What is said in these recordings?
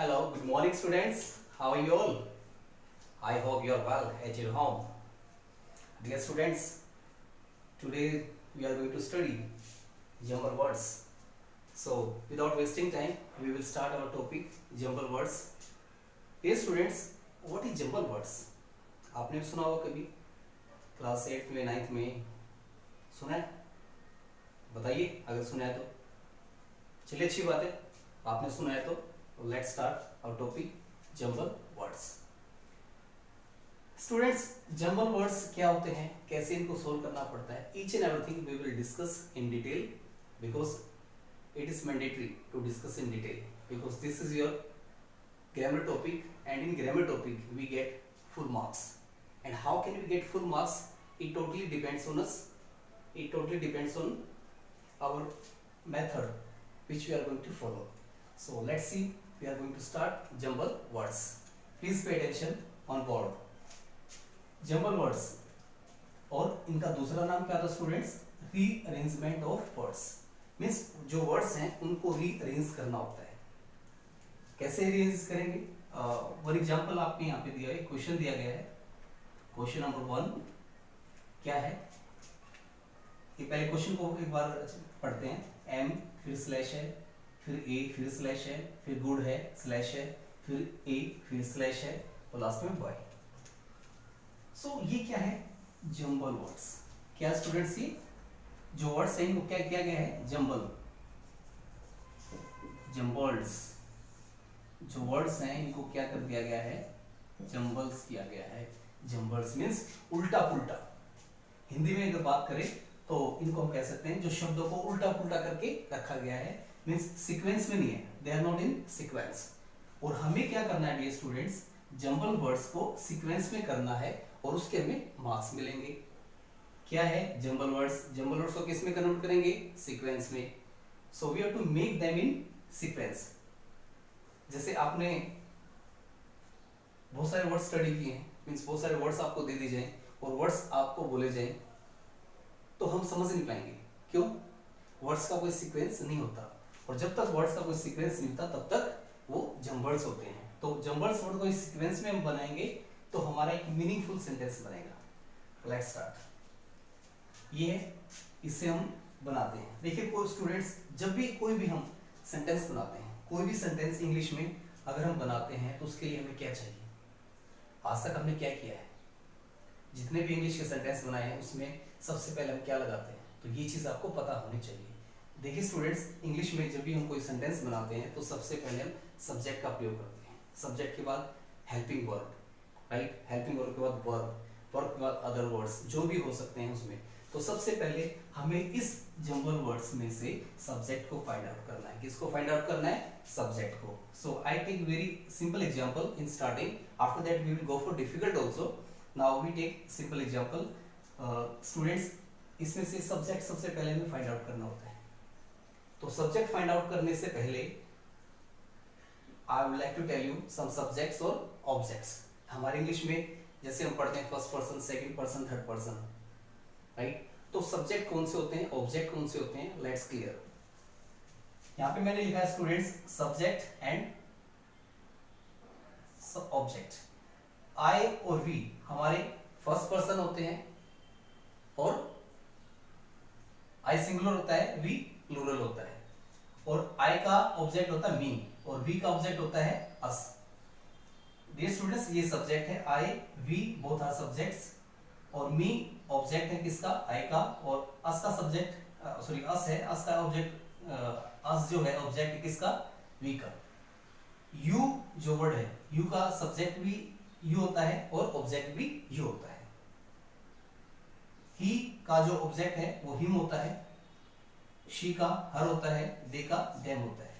Hello, good morning students. How are you all? I hope you are well at your home. Dear students, today we are going to study jumble words. So, without wasting time, we will start our topic jumble words. Dear students, what is jumble words? आपने भी सुना होगा कभी class 8 में 9th में सुना है? बताइए अगर सुना है तो चलिए अच्छी बात है आपने सुना है तो let's start our topic jumble words. Students, jumble words क्या होते हैं, कैसे इनको सोल्व करना पड़ता है, each and everything we will discuss in detail because it is mandatory to discuss in detail because this is your grammar topic and in grammar topic we get full marks. And how can we get full marks? It totally depends on us. It totally depends on our method which we are going to follow. So let's see, we are going to start jumble words. Please pay attention on board. Jumble words और इनका दूसरा नाम क्या था students? Rearrangement of words. Means जो words हैं उनको rearrange करना होता है। कैसे रीअरेंज करेंगे? फॉर एग्जांपल आपके यहाँ पे दिया है, क्वेश्चन दिया गया है। क्वेश्चन नंबर 1 क्या है? ये पहले क्वेश्चन को एक बार पढ़ते हैं। एम फिर स्लैश है, फिर ए फिर स्लैश है, फिर गुड है स्लैश है, फिर ए फिर स्लैश है और लास्ट में बॉय। सो ये क्या है? Jumble words. क्या स्टूडेंट्स, ये जो वर्ड्स हैं इनको क्या किया गया है? Jumble, jumbles. जो वर्ड्स हैं इनको क्या कर दिया गया है? जंबल्स किया गया है। जंबल्स मीन्स उल्टा पुल्टा। हिंदी में अगर बात करें तो इनको हम कह सकते हैं जो शब्दों को उल्टा पुल्टा करके रखा गया है, मीन्स सीक्वेंस में नहीं है, they are not in sequence. और हमें क्या करना है डियर स्टूडेंट्स? जंबल वर्ड्स को सीक्वेंस में करना है और उसके हमें मार्क्स मिलेंगे। क्या है जंबल वर्ड्स? जंबल वर्ड्स को किस में कन्वर्ट करेंगे? सीक्वेंस में। So we have to make them in sequence. जैसे आपने बहुत सारे वर्ड्स स्टडी किए हैं, मीन्स बहुत सारे वर्ड्स आपको दे दी जाए और वर्ड्स आपको बोले जाए तो हम समझ नहीं पाएंगे। क्यों? वर्ड्स का कोई सीक्वेंस नहीं होता और जब तक वर्ड्स का कोई सीक्वेंस नहीं होता तब तक वो जंबल्स होते हैं। तो जंबल्स वर्ड को इस सीक्वेंस में हम बनाएंगे तो हमारा एक मीनिंगफुल सेंटेंस बनेगा। Let's start. ये है, इसे हम बनाते हैं। देखिए कोई स्टूडेंट्स, जब भी कोई भी हम सेंटेंस बनाते हैं, कोई भी सेंटेंस इंग्लिश में अगर हम बनाते हैं तो उसके लिए हमें क्या चाहिए? आज तक हमने क्या किया है? जितने भी इंग्लिश के सेंटेंस बनाए हैं उसमें सबसे पहले हम क्या लगाते हैं? तो ये चीज़ आपको पता होनी चाहिए। देखिए स्टूडेंट्स, इंग्लिश में जब भी हम कोई सेंटेंस बनाते हैं तो सबसे पहले हम सब्जेक्ट का प्रयोग करते हैं। सब्जेक्ट के बाद helping verb, right? Helping verb के बाद वर्ब, वर्ब के बाद अदर वर्ड्स जो भी हो सकते हैं उसमें। तो सबसे पहले हमें इस जंबल वर्ड्स में से सब्जेक्ट को फाइंड आउट करना है। किसको फाइंड आउट करना है? सब्जेक्ट को। So I take very simple example in starting, after that we will go for difficult also. Now we take simple example. Students, इसमें से सब्जेक्ट सबसे पहले हमें फाइंड आउट करना होता है। तो सब्जेक्ट फाइंड आउट करने से पहले I would like to tell you some subjects और ऑब्जेक्ट्स। हमारे इंग्लिश में जैसे हम पढ़ते हैं first person, second person, third person, right? तो सब्जेक्ट कौन से होते हैं, ऑब्जेक्ट कौन से होते हैं? Let's clear. यहां पे मैंने लिखा है students subject and object. I और वी हमारे फर्स्ट पर्सन होते हैं और आई सिंगुलर होता है, वी प्लूरल होता है। और आई का ऑब्जेक्ट होता है मी और वी का ऑब्जेक्ट होता है अस। डियर स्टूडेंट्स, ये सब्जेक्ट है, आई वी बोथ आर सब्जेक्ट्स और मी ऑब्जेक्ट है किसका? आई का। और अस का सब्जेक्ट सॉरी अस है, अस का ऑब्जेक्ट अस जो है ऑब्जेक्ट है किसका? वी का। यू जो वर्ड है, यू का सब्जेक्ट भी यू होता है और ऑब्जेक्ट भी यू होता है। ही का जो ऑब्जेक्ट है वो हिम होता है, शी का हर होता है, दे का देम होता है।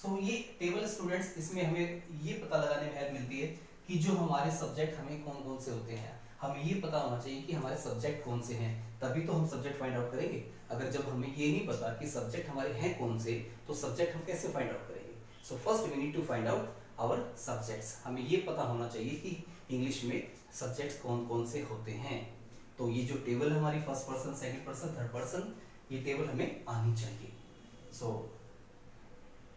सो ये टेबल स्टूडेंट्स, इसमें हमें ये पता लगाने में हेल्प मिलती है कि जो हमारे सब्जेक्ट हमें कौन कौन से होते हैं। हमें ये पता होना चाहिए कि हमारे सब्जेक्ट कौन से हैं, तभी तो हम सब्जेक्ट फाइंड आउट करेंगे। अगर जब हमें ये नहीं पता कि सब्जेक्ट हमारे हैं कौन से, तो सब्जेक्ट हम कैसे फाइंड आउट करेंगे? So first we need to find out our subjects. हमें ये पता होना चाहिए कि इंग्लिश में सब्जेक्ट्स कौन कौन से होते हैं। तो ये जो टेबल हमारी first person, second person, third person, ये टेबल हमें आनी चाहिए। सो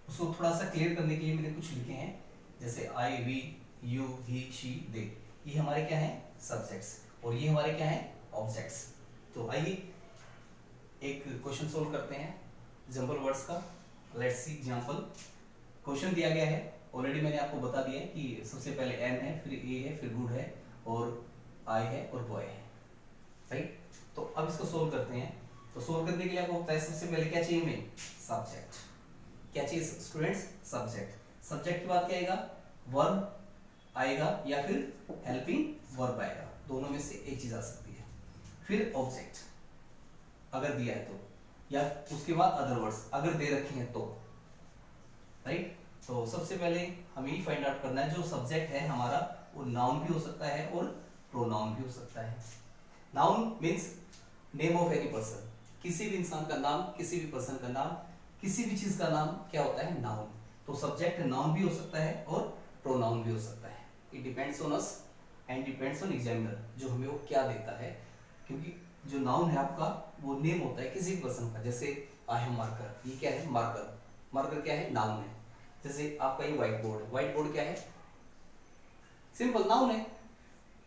उसको थोड़ा सा क्लियर करने के लिए मैंने कुछ लिखे हैं। जैसे आई, वी, यू, ही, शी, दे, ये हमारे क्या है सब्जेक्ट्स, और ये हमारे क्या है ऑब्जेक्ट्स। तो आइए एक क्वेश्चन सोल्व करते हैं जंबल वर्ड्स का। Let's see example. क्वेश्चन दिया गया है, ऑलरेडी मैंने आपको बता दिया है कि सबसे पहले एम है, फिर ए है, फिर गुड है, और आई है, और बॉय है, राइट। तो अब इसको सोल्व करते हैं। तो सोल्व करने के लिए आपको बताया सबसे पहले क्या चाहिए हमें, सब्जेक्ट। क्या चाहिए स्टूडेंट्स, सब्जेक्ट। सब्जेक्ट के बाद क्या आएगा, वर्ब आएगा या फिर हेल्पिंग वर्ब आएगा, दोनों में से एक चीज आ सकती है। फिर ऑब्जेक्ट अगर दिया है तो, या उसके बाद अदर वर्ड्स अगर दे रखी हैं तो, राइट। तो सबसे पहले हमें ये फाइंड आउट करना है जो सब्जेक्ट है हमारा वो नाउन भी हो सकता है और प्रोनाउन भी हो सकता है। Noun means name of any person, किसी भी इंसान का नाम, किसी भी पर्सन का नाम, किसी भी चीज का नाम क्या होता है नाउन। तो सब्जेक्ट नाउन भी हो सकता है और प्रोनाउन भी हो सकता है। It depends on us and depends on examiner, जो हमें वो क्या देता है। क्योंकि जो नाउन है आपका वो नेम होता है किसी भी पर्सन का। जैसे आई एम मार्कर, ये क्या है मार्कर, मार्कर क्या है नाउन है। जैसे आपका ये व्हाइट बोर्ड है, व्हाइट बोर्ड क्या है सिंपल नाउन है।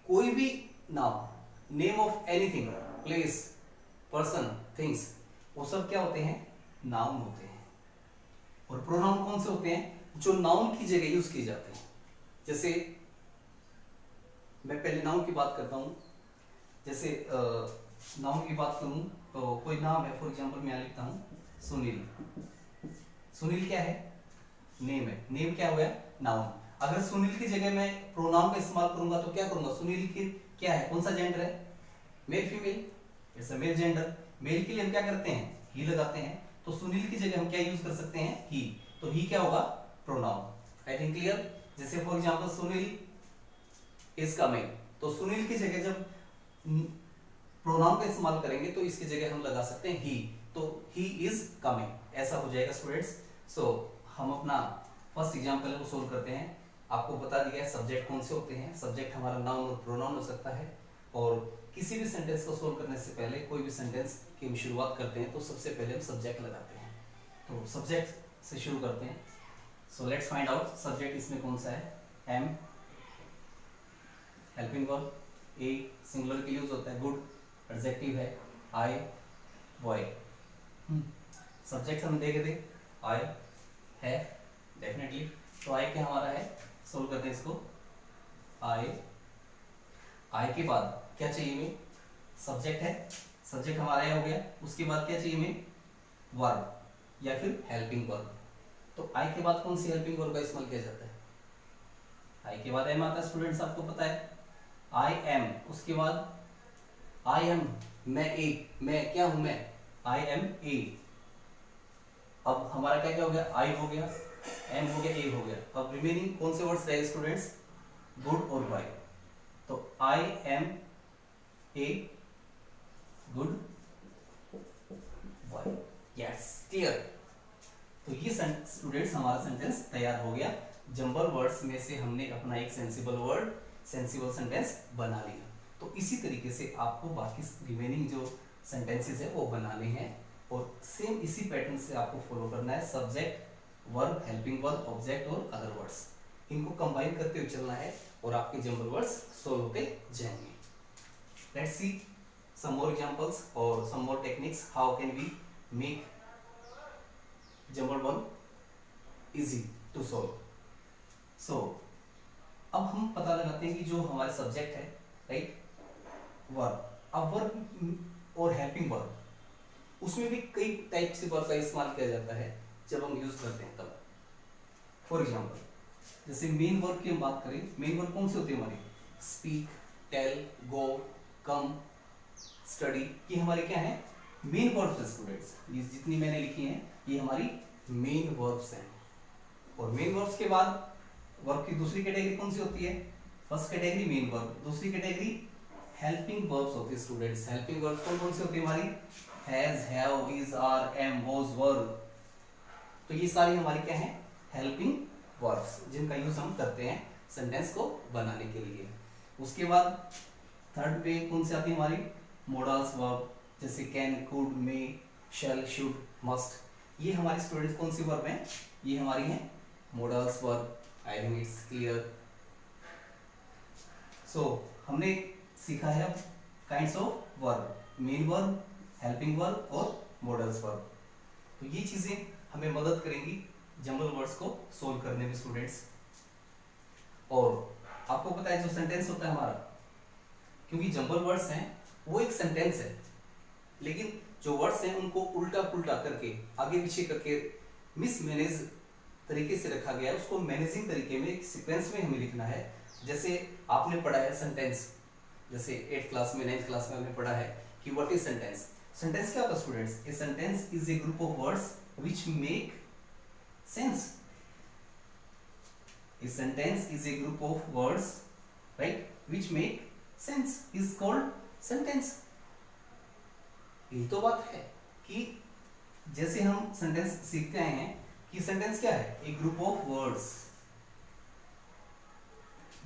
कोई भी नाम, name of anything, place, person, things, वो सब क्या होते हैं नाउन होते हैं। और प्रोनाउन कौन से होते हैं जो नाउन की जगह यूज किए जाते हैं। जैसे मैं पहले नाउन की बात करता हूं। जैसे नाउन की बात करूं तो कोई नाम है, फॉर एग्जांपल मैं लिखता हूं सुनील। सुनील क्या है नेम है, नेम क्या हो गया नाउन। अगर सुनील की जगह मैं प्रोनाउन का इस्तेमाल करूंगा तो क्या करूंगा, सुनील की क्या है, कौन सा जेंडर है, male female, it's a male gender. Male के लिए हम क्या करते हैं ही लगाते हैं। तो सुनील की जगह हम क्या यूज कर सकते हैं ही। तो ही क्या होगा प्रोनाउन। I think clear. जैसे for example Sunil is coming, तो सुनील की जगह जब प्रोनाउन का इस्तेमाल करेंगे तो इसकी जगह हम लगा सकते हैं ही। तो ही इज कमिंग, ऐसा हो जाएगा स्टूडेंट्स। सो हम अपना फर्स्ट एग्जांपल को सोल्व करते हैं। आपको बता दिया है सब्जेक्ट कौन से होते हैं। सब्जेक्ट हमारा नाउन और प्रोनाउन हो सकता है। और किसी भी सेंटेंस को सोल्व करने से पहले, कोई भी सेंटेंस की हम शुरुआत करते हैं तो सबसे पहले हम सब्जेक्ट लगाते हैं। तो सब्जेक्ट से शुरू करते हैं। So let's find out subject इसमें कौन सा है। Am helping verb, a singular के लिए यूज होता है, गुड एडजेक्टिव है, आई बॉय। सब्जेक्ट हम देखे थे आई है डेफिनेटली। तो आई क्या हमारा है, सोल्व करते हैं इसको। आई के बाद क्या चाहिए हमें, सब्जेक्ट है, सब्जेक्ट हमारा ये हो गया। उसके बाद क्या चाहिए हमें वर्ब या फिर हेल्पिंग वर्ब। तो आई के बाद कौन सी हेल्पिंग वर्ब का इस्तेमाल किया जाता है, आई के बाद एम आता है स्टूडेंट्स, आपको पता है आई एम। उसके बाद आई एम, मैं एक, मैं क्या हूं मैं, आई एम ए। अब हमारा क्या क्या हो गया, आई हो गया, एम हो गया, ए हो गया। अब रिमेनिंग कौन से वर्ड्स रहे स्टूडेंट्स, गुड और बाय। तो I am a good bye, yes clear. तो ये स्टूडेंट्स हमारा सेंटेंस तैयार हो गया। जंबल वर्ड्स में से हमने अपना एक सेंसिबल वर्ड, सेंसिबल सेंटेंस बना लिया। तो इसी तरीके से आपको बाकी रिमेनिंग जो सेंटेंसेस है वो बनाने हैं। और सेम इसी पैटर्न से आपको फॉलो करना है। Subject, verb, helping verb, object और अदर वर्ड्स, इनको कंबाइन करते हुए चलना है और आपके जंबल वर्ड्स सोल्व होते जाएंगे। Let's see some more examples or some more techniques how can we make jumbled verb easy to solve. So अब हम पता लगाते हैं कि जो हमारे सब्जेक्ट है, राइट, वर्ब। अब वर्ब और हेल्पिंग वर्ब, उसमें भी कई टाइप से वर्ब का इस्तेमाल किया जाता है जब हम यूज करते हैं तब। फॉर एग्जाम्पल जैसे मेन वर्ब की हम बात करें, मेन वर्ब कौन सी होती है हमारी, स्पीक, टेल, गो, कम, स्टडी, ये हमारे क्या है मेन वर्ब्स हैं स्टूडेंट्स। ये जितनी मैंने लिखी हैं ये हमारी मेन वर्ब्स हैं। और मेन वर्ब्स के बाद वर्ब की दूसरी कैटेगरी कौन सी होती है, फर्स्ट कैटेगरी मेन वर्ब, दूसरी कैटेगरी हेल्पिंग वर्ब्स होती है स्टूडेंट्स। हेल्पिंग वर्ब्स कौन सी होती है हमारी, has, have, is, are, am, was, were. तो ये सारी हमारी क्या है हेल्पिंग वर्ब्स, जिनका यूज हम करते हैं सेंटेंस को बनाने के लिए। उसके बाद थर्ड पे कौन सी आती है हमारी मॉडल्स वर्ब, जैसे can, could, may, shall, should, must. ये हमारी स्टूडेंट्स कौन सी वर्ब हैं, ये हमारी हैं models verb. I think it's clear. So हमने सीखा है अब kinds of verb, main verb, helping verb और मॉडल्स वर्ब। तो ये चीजें हमें मदद करेंगी जंबल वर्ड्स को सोल्व करने में स्टूडेंट्स। और आपको पता है जो सेंटेंस होता है हमारा, क्योंकि जंबल वर्ड्स हैं वो एक सेंटेंस है, लेकिन जो वर्ड्स हैं उनको उल्टा पुल्टा करके आगे पीछे करके मिसमैनेज तरीके से रखा गया है, उसको मैनेजिंग तरीके में एक सीक्वेंस में हमें लिखना है। जैसे आपने पढ़ा है सेंटेंस, जैसे 8th क्लास में 9th क्लास में हमने पढ़ा है कि व्हाट इज सेंटेंस। सेंटेंस क्या होता है students? A sentence is a group of words which make sense. A sentence is a group of words, right, which make sense is called sentence. यही तो बात है कि जैसे हम सेंटेंस सीखते आए हैं कि सेंटेंस क्या है? A group of words.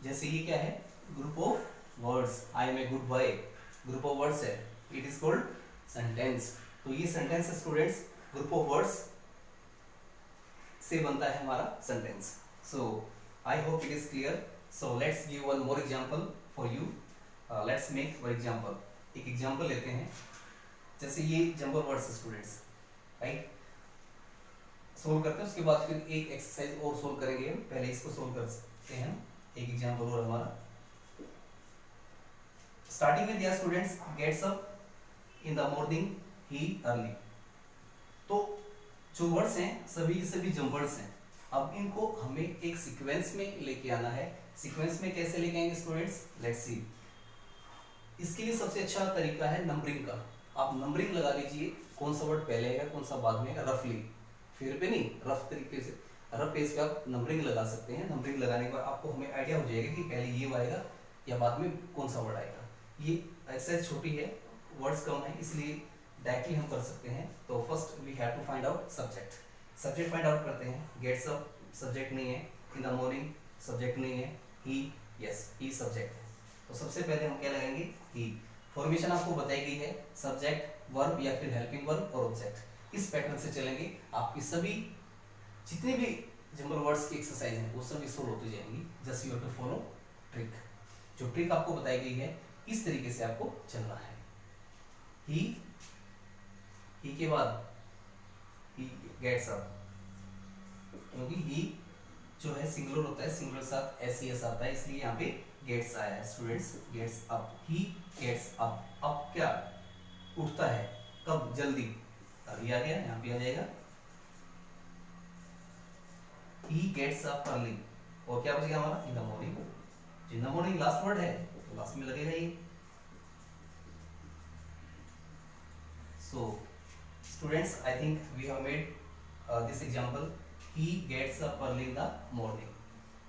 जैसे ये क्या है? Group of words, I am a good boy, group of words है, इट इज कॉल्ड सेंटेंस। तो ये सेंटेंस है स्टूडेंट्स, ग्रुप ऑफ वर्ड्स से बनता है हमारा sentence. So I hope it is clear. So let's give one more example for you. Let's make one example. एक example लेते हैं, जैसे ये jumble words students, right, solve करते हैं, उसके बाद फिर एक एक्सरसाइज और सोल्व करेंगे। हम पहले इसको सोल्व करते हैं, एक एग्जांपल और हमारा। स्टार्टिंग में दिया students, gets up in the morning he early. तो जो वर्ड्स हैं सभी के सभी जंबल्स हैं। अब इनको हमें एक सीक्वेंस में लेके आना है। सीक्वेंस में कैसे लेके आएंगे स्टूडेंट्स? Let's see. इसके लिए सबसे अच्छा तरीका है नंबरिंग का। आप नंबरिंग लगा लीजिए, कौन सा वर्ड पहले आएगा कौन सा बाद में आएगा, रफली, फिर पे नहीं, रफ तरीके से, रफ पेज पे आप नंबरिंग लगा सकते हैं। नंबरिंग लगाने के बाद आपको हमें आइडिया हो जाएगा कि पहले ये आएगा या बाद में कौन सा वर्ड आएगा। ये एक्सरसाइज छोटी है, वर्ड्स कम है, इसलिए डायरेक्टली हम कर सकते हैं। तो first we have to find out subject. Subject find out करते हैं। गेट्स अप सब्जेक्ट नहीं है, इन द मॉर्निंग सब्जेक्ट नहीं है, ही, यस, ही सब्जेक्ट है। तो सबसे पहले हम क्या लगाएंगे? ही। फॉर्मेशन आपको बताई गई है, सब्जेक्ट, वर्ब या फिर हेल्पिंग वर्ब और ऑब्जेक्ट। इस पैटर्न से चलेंगे, आपकी सभी जितने भी जंबल वर्ड्स की एक्सरसाइज हैं वो सभी सोल्व होती जाएंगी। Just you have to follow trick. जो ट्रिक आपको बताई गई है इस तरीके से आपको चलना है। ही के बाद ही गेट्स अप, क्योंकि ही जो है सिंगुलर होता है, सिंगुलर साथ एस आता है, इसलिए यहाँ पे गेट्स आया है students, gets up. He gets up. Up क्या? उठता है, कब? जल्दी। अभी आ गया, यहाँ पे आ जाएगा ही गेट्स अप अर्ली। और क्या बचेगा हमारा? इन the morning. In the morning last word है तो लास्ट में लगेगा ये। So students, I think we have made this example. He gets up early in the morning.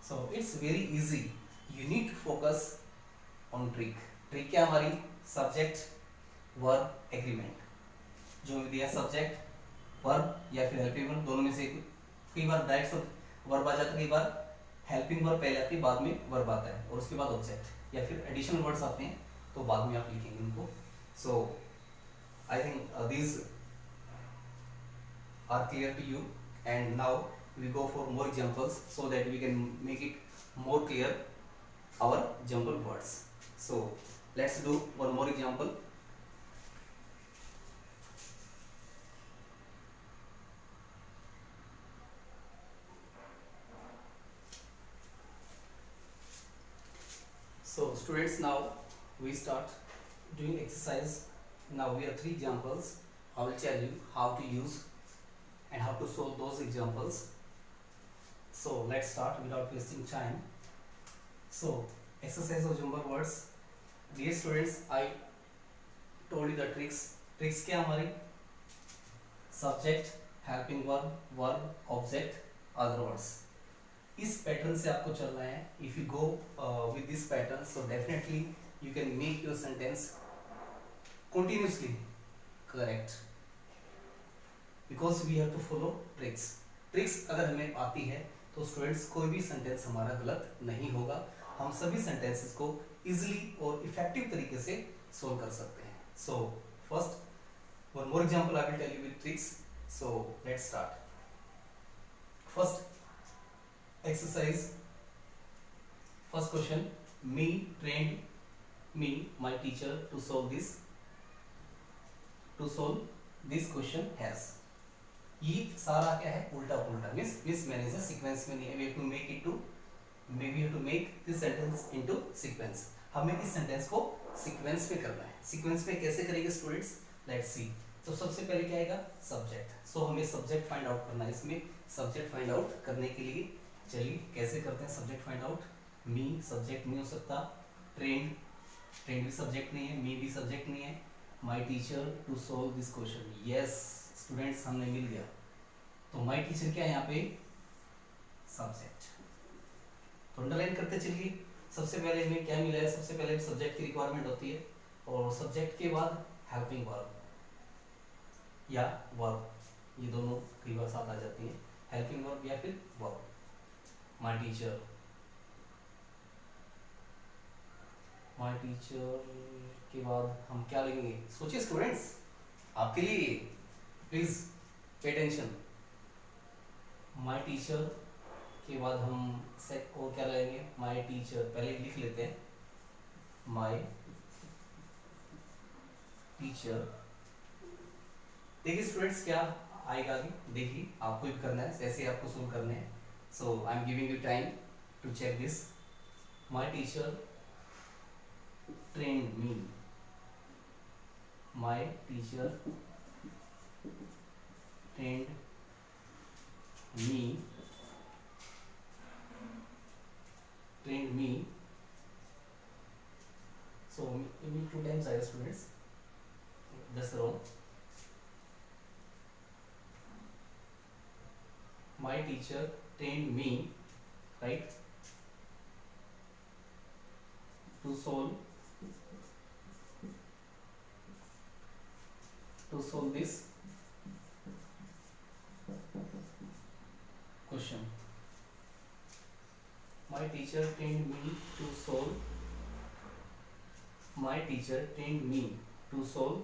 So it's very easy. You need to focus on trick. Trick क्या हमारी? Subject, verb, agreement. जो भी दिया subject, verb या फिर helping verb, दोनों में से कई बार डायरेक्ट वर्ब आ जाता है, कई बार हेल्पिंग वर्ब पहले आती है, बाद में वर्ब आता है, और उसके बाद ऑब्जेक्ट या फिर एडिशनल वर्ड्स आते हैं तो बाद में आप लिखेंगे उनको। सो I think these are clear to you, and now we go for more examples so that we can make it more clear our jumbled words. So let's do one more example. So students, now we start doing exercise. Now we have 3 examples. I will tell you how to use and how to solve those examples. So let's start without wasting time. So exercise of jumbled words. Dear students, I told you the tricks. Tricks क्या हमारी? Subject, helping verb, verb, object, other words. इस pattern से आपको चलना है. If you go with this pattern, so definitely you can make your sentence continuously correct, because we have to follow tricks. Tricks अगर हमें आती है तो स्टूडेंट्स कोई भी सेंटेंस हमारा गलत नहीं होगा, हम सभी सेंटेंसेस को इजीली और इफेक्टिव तरीके से सोल्व कर सकते हैं. So first one more example I will tell you with tricks. So let's start. First exercise first question, me trained me my teacher to solve this question has। ये सारा क्या है, उल्टा पुल्टा, मीन्स मैंने सीक्वेंस में नहीं है, we have to make it to, we have to make this sentence into sequence. हमें इस सेंटेंस को सीक्वेंस में करना है। सीक्वेंस में कैसे करेंगे स्टूडेंट्स, लेट्स सी। तो सबसे पहले क्या आएगा, सब्जेक्ट। सो हमें सब्जेक्ट फाइंड आउट करना है। इसमें सब्जेक्ट फाइंड आउट करने के लिए चलिए कैसे करते हैं सब्जेक्ट फाइंड आउट। मी सब्जेक्ट नहीं हो सकता, ट्रेंड भी सब्जेक्ट नहीं है, मी भी सब्जेक्ट नहीं है, my teacher to solve this question. Yes students, हमने मिल गया। तो माय टीचर क्या है यहाँ पे, सब्जेक्ट। तो अंडरलाइन करते चलिए। सबसे पहले हमें क्या मिला है, सबसे पहले सब्जेक्ट की रिक्वायरमेंट होती है, और सब्जेक्ट के बाद हेल्पिंग वर्ब या वर्ब, ये दोनों कई बार साथ आ जाती है, हेल्पिंग वर्ब या फिर वर्ब। माय टीचर के बाद हम क्या लेंगे, सोचिए स्टूडेंट्स, आपके लिए please pay attention. My teacher के बाद हम सेट और क्या लेंगे, माय टीचर पहले लिख लेते हैं, माय टीचर। देखिए स्टूडेंट्स क्या आएगा आगे, देखिए आपको भी करना है, ऐसे आपको सोल्व करने हैं। So I am giving you time to check this. My teacher trained me, my teacher trained me so you need 2 times higher students, that's wrong। My teacher trained me, right, to solve this question। My teacher trained me to solve